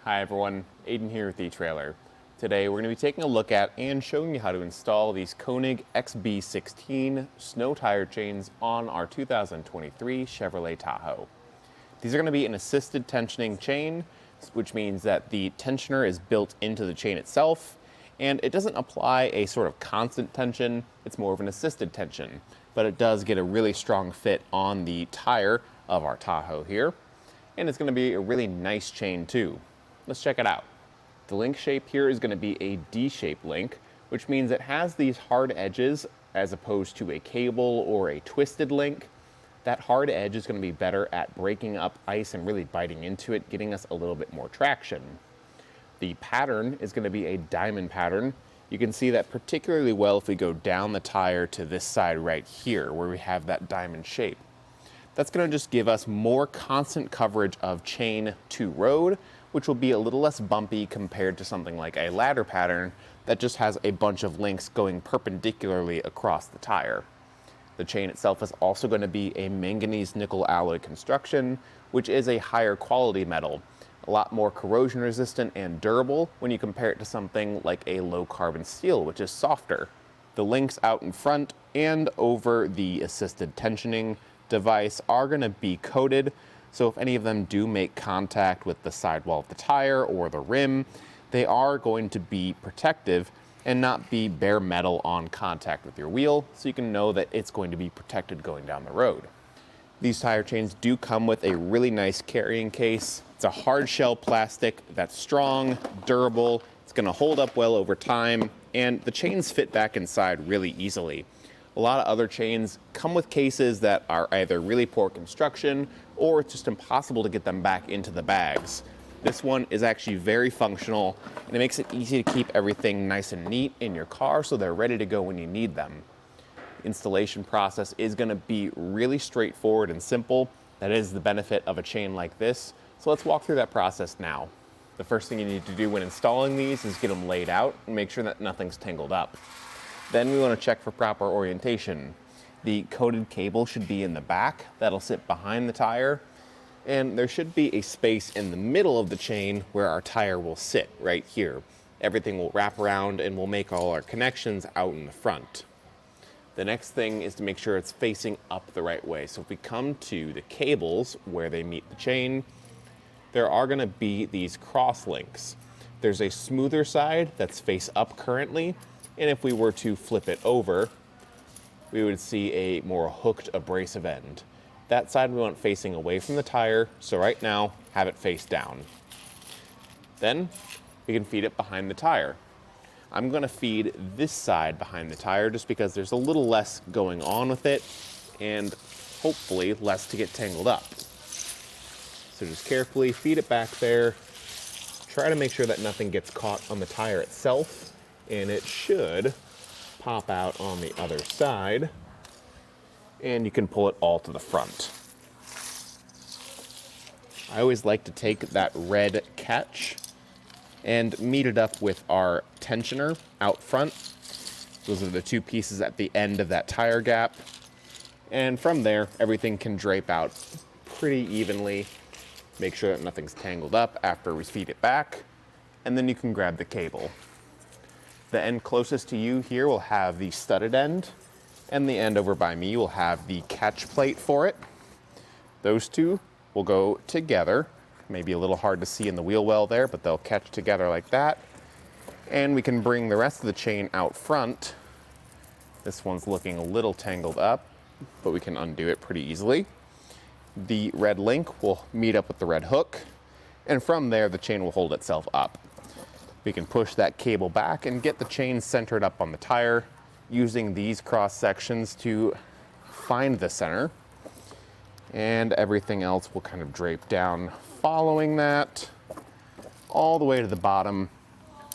Hi everyone, Aiden here with etrailer. Today we're going to be taking a look at and showing you how to install these Konig XB-16 snow tire chains on our 2023 Chevrolet Tahoe. These are going to be an assisted tensioning chain, which means that the tensioner is built into the chain itself, and it doesn't apply a sort of constant tension, it's more of an assisted tension, but it does get a really strong fit on the tire of our Tahoe here, and it's going to be a really nice chain too. Let's check it out. The link shape here is going to be a D-shaped link, which means it has these hard edges as opposed to a cable or a twisted link. That hard edge is going to be better at breaking up ice and really biting into it, getting us a little bit more traction. The pattern is going to be a diamond pattern. You can see that particularly well if we go down the tire to this side right here where we have that diamond shape. That's going to just give us more constant coverage of chain to road, which will be a little less bumpy compared to something like a ladder pattern that just has a bunch of links going perpendicularly across the tire. The chain itself is also going to be a manganese nickel alloy construction, which is a higher quality metal, a lot more corrosion resistant and durable when you compare it to something like a low carbon steel, which is softer. The links out in front and over the assisted tensioning device are going to be coated, so if any of them do make contact with the sidewall of the tire or the rim, they are going to be protective and not be bare metal on contact with your wheel, so you can know that it's going to be protected going down the road. These tire chains do come with a really nice carrying case. It's a hard shell plastic that's strong, durable, it's going to hold up well over time, and the chains fit back inside really easily. A lot of other chains come with cases that are either really poor construction or it's just impossible to get them back into the bags. This one is actually very functional, and it makes it easy to keep everything nice and neat in your car so they're ready to go when you need them. The installation process is going to be really straightforward and simple. That is the benefit of a chain like this. So let's walk through that process now. The first thing you need to do when installing these is get them laid out and make sure that nothing's tangled up. Then we want to check for proper orientation. The coated cable should be in the back. That'll sit behind the tire. And there should be a space in the middle of the chain where our tire will sit right here. Everything will wrap around and we'll make all our connections out in the front. The next thing is to make sure it's facing up the right way. So if we come to the cables where they meet the chain, there are going to be these cross links. There's a smoother side that's face up currently, and if we were to flip it over, we would see a more hooked abrasive end. That side we want facing away from the tire, so right now, have it face down. Then, we can feed it behind the tire. I'm going to feed this side behind the tire just because there's a little less going on with it, and hopefully less to get tangled up. So just carefully feed it back there. Try to make sure that nothing gets caught on the tire itself, and it should pop out on the other side, and you can pull it all to the front. I always like to take that red catch and meet it up with our tensioner out front. Those are the two pieces at the end of that tire gap, and from there everything can drape out pretty evenly. Make sure that nothing's tangled up after we feed it back, and then you can grab the cable. The end closest to you here will have the studded end, and the end over by me will have the catch plate for it. Those two will go together. Maybe a little hard to see in the wheel well there, but they'll catch together like that. And we can bring the rest of the chain out front. This one's looking a little tangled up, but we can undo it pretty easily. The red link will meet up with the red hook, and from there the chain will hold itself up. We can push that cable back and get the chain centered up on the tire using these cross sections to find the center. And everything else will kind of drape down following that all the way to the bottom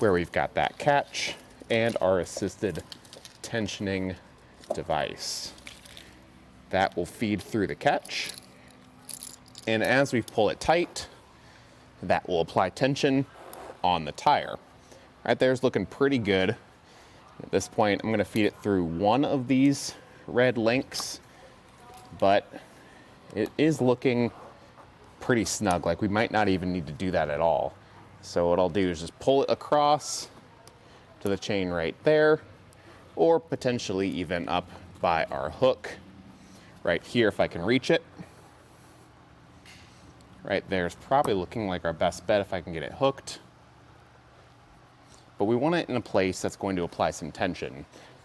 where we've got that catch and our assisted tensioning device. That will feed through the catch. And as we pull it tight, that will apply tension on the tire. Right there's looking pretty good. At this point, I'm going to feed it through one of these red links, but it is looking pretty snug. Like we might not even need to do that at all. So what I'll do is just pull it across to the chain right there, or potentially even up by our hook right here if I can reach it. Right there's probably looking like our best bet if I can get it hooked. But we want it in a place that's going to apply some tension.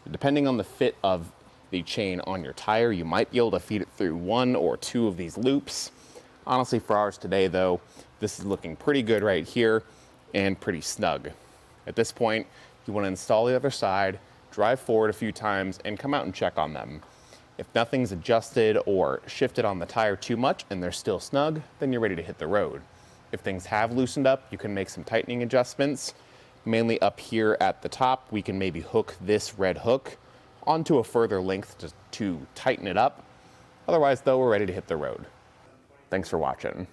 Depending on the fit of the chain on your tire, you might be able to feed it through one or two of these loops. Honestly, for ours today though, this is looking pretty good right here and pretty snug. At this point, you want to install the other side, drive forward a few times, and come out and check on them. If nothing's adjusted or shifted on the tire too much and they're still snug, then you're ready to hit the road. If things have loosened up, you can make some tightening adjustments. Mainly up here at the top, we can maybe hook this red hook onto a further length to tighten it up. Otherwise though, we're ready to hit the road. Thanks for watching.